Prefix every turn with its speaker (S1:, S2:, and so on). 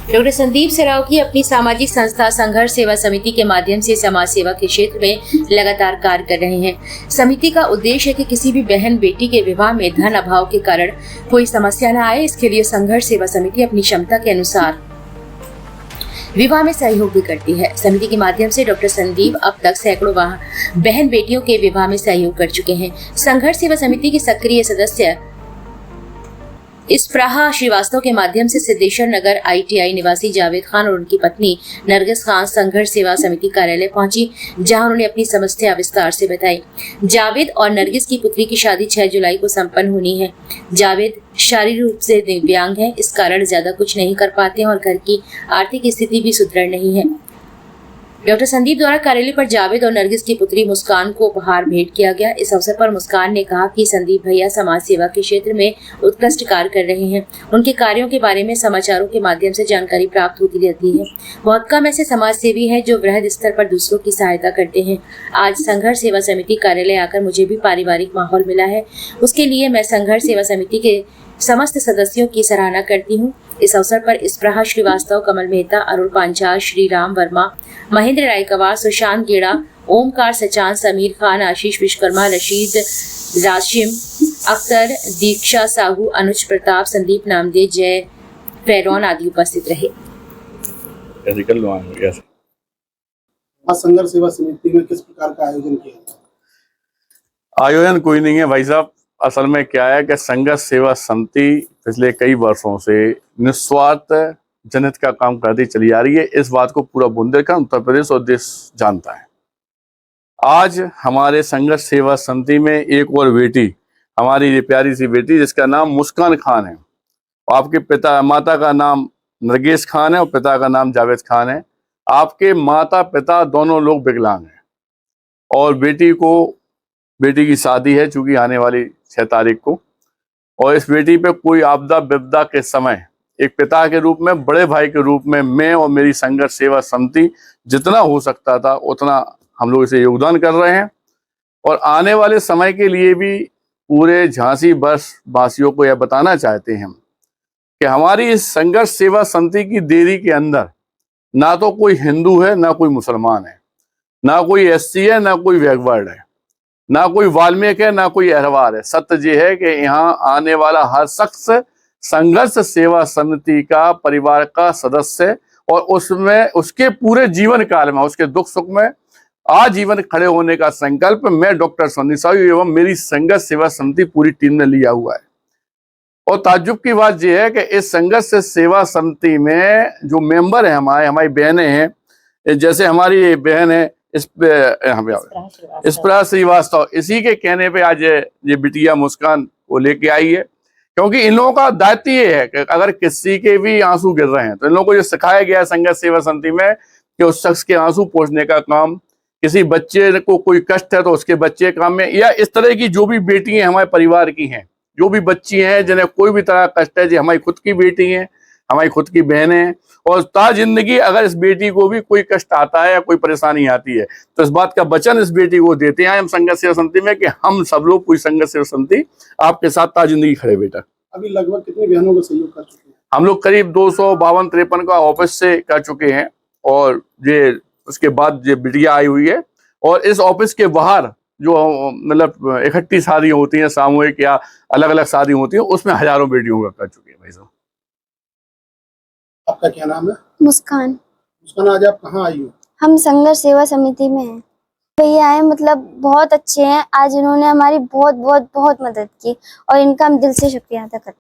S1: Doctor Sandeep Saraogi अपनी सामाजिक संस्था संघर्ष सेवा समिति के माध्यम से समाज सेवा के क्षेत्र में लगातार कार्य कर रहे हैं। समिति का उद्देश्य है कि किसी भी बहन बेटी के विवाह में धन अभाव के कारण कोई समस्या न आए, इसके लिए संघर्ष सेवा समिति अपनी क्षमता के अनुसार विवाह में सहयोग भी करती है। समिति के माध्यम से डॉक्टर संदीप अब तक सैकड़ों बहन बेटियों के विवाह में सहयोग कर चुके हैं। संघर्ष सेवा समिति के सक्रिय सदस्य इस्प्राहा श्रीवास्तव के माध्यम से सिद्धेश्वर नगर ITI निवासी जावेद खान और उनकी पत्नी नरगिस खान संघर्ष सेवा समिति कार्यालय पहुंची, जहां उन्होंने अपनी समस्या विस्तार से बताई। जावेद और नरगिस की पुत्री की शादी 6 जुलाई को संपन्न होनी है। जावेद शारीरिक रूप से दिव्यांग है, इस कारण ज्यादा कुछ नहीं कर पाते हैं और घर की आर्थिक स्थिति भी सुदृढ़ नहीं है। डॉक्टर संदीप द्वारा कार्यालय पर जावेद और नरगिस की पुत्री मुस्कान को उपहार भेंट किया गया। इस अवसर पर मुस्कान ने कहा कि संदीप भैया समाज सेवा के क्षेत्र में उत्कृष्ट कार्य कर रहे हैं। उनके कार्यों के बारे में समाचारों के माध्यम से जानकारी प्राप्त होती रहती है। बहुत कम ऐसे समाज सेवी हैं जो वृहद स्तर पर दूसरों की सहायता करते हैं। आज संघर्ष सेवा समिति कार्यालय आकर मुझे भी पारिवारिक माहौल मिला है, उसके लिए मैं संघर्ष सेवा समिति के समस्त सदस्यों की सराहना करती हूँ। इस अवसर पर इस्प्राहा श्रीवास्तव, कमल मेहता, अरुण पांचाल, श्री राम वर्मा, महेंद्र रायकवार, सुशांत गेड़ा, ओमकार सचान, समीर खान, आशीष विश्वकर्मा, रशीद राशिम, अख्तर, दीक्षा साहू, अनुज प्रताप, संदीप नामदेव, जय फैरौन आदि उपस्थित रहे।
S2: संघर्ष सेवा समिति में किस प्रकार का आयोजन किया?
S3: आयोजन कोई नहीं है भाई साहब। असल में क्या है कि संघर्ष सेवा समिति पिछले कई वर्षों से निस्वार्थ जनहित का काम करती चली आ रही है। इस बात को पूरा बुंदेलखंड, उत्तर प्रदेश और देश जानता है। आज हमारे संघर्ष सेवा समिति में एक और बेटी, हमारी ये प्यारी सी बेटी जिसका नाम मुस्कान खान है। आपके माता का नाम नरगिस खान है और पिता का नाम जावेद खान है। आपके माता पिता दोनों लोग विकलांग हैं और बेटी की शादी है चूंकि आने वाली 6 तारीख को, और इस बेटी पे कोई आपदा विपदा के समय एक पिता के रूप में, बड़े भाई के रूप में मैं और मेरी संघर्ष सेवा समिति जितना हो सकता था उतना हम लोग इसे योगदान कर रहे हैं। और आने वाले समय के लिए भी पूरे झांसी वासियों को यह बताना चाहते हैं कि हमारी इस संघर्ष सेवा समिति की देरी के अंदर ना तो कोई हिंदू है, ना कोई मुसलमान है, ना कोई SC है, ना कोई बैकवर्ड है, ना कोई वाल्मीकि है, ना कोई अहरवार है। सत्य ये है कि यहाँ आने वाला हर शख्स संघर्ष सेवा समिति का परिवार का सदस्य और उसमें उसके पूरे जीवन काल में, उसके दुख सुख में आजीवन खड़े होने का संकल्प मैं डॉक्टर संदीप सरावगी एवं मेरी संघर्ष सेवा समिति पूरी टीम ने लिया हुआ है। और ताज्जुब की बात यह है कि इस संघर्ष सेवा समिति में जो मेंबर है हमारी बहनें हैं, जैसे हमारी बहन है इस्प्राहा श्रीवास्तव, इसी के कहने पे आज ये बिटिया मुस्कान को लेके आई है। क्योंकि इन लोगों का दायित्व ये है कि अगर किसी के भी आंसू गिर रहे हैं तो इन लोगों को ये सिखाया गया है संघर्ष सेवा समिति में कि उस शख्स के आंसू पोंछने का काम, किसी बच्चे को कोई कष्ट है तो उसके बच्चे काम में, या इस तरह की जो भी बेटियां हमारे परिवार की हैं, जो भी बच्ची हैं जिन्हें कोई भी तरह का कष्ट है, जो हमारी खुद की बेटी हैं, हमारी खुद की बहनें हैं, और ता जिंदगी अगर इस बेटी को भी कोई कष्ट आता है या कोई परेशानी आती है तो इस बात का वचन इस बेटी को देते हैं हम संघर्ष सेवा समिति में कि हम सब लोग पूरी संघर्ष सेवा समिति आपके साथ ता जिंदगी खड़े बेटा।
S2: अभी लगभग कितनी बहनों का सहयोग कर चुके हैं? हम
S3: लोग करीब 252-53 का ऑफिस से कर चुके हैं, और ये उसके बाद ये बिटिया आई हुई है। और इस ऑफिस के बाहर जो मतलब इकट्ठी शादी होती है, सामूहिक या अलग अलग शादी होती है, उसमें हजारों बेटियों का कर चुके हैं भाई साहब।
S2: आपका क्या नाम है?
S4: मुस्कान।
S2: मुस्कान, आज आप कहाँ आई हो?
S4: हम संघर्ष सेवा समिति में हैं। भैया आए, मतलब बहुत अच्छे हैं। आज इन्होंने हमारी बहुत बहुत बहुत मदद की और इनका हम दिल से शुक्रिया अदा करते हैं।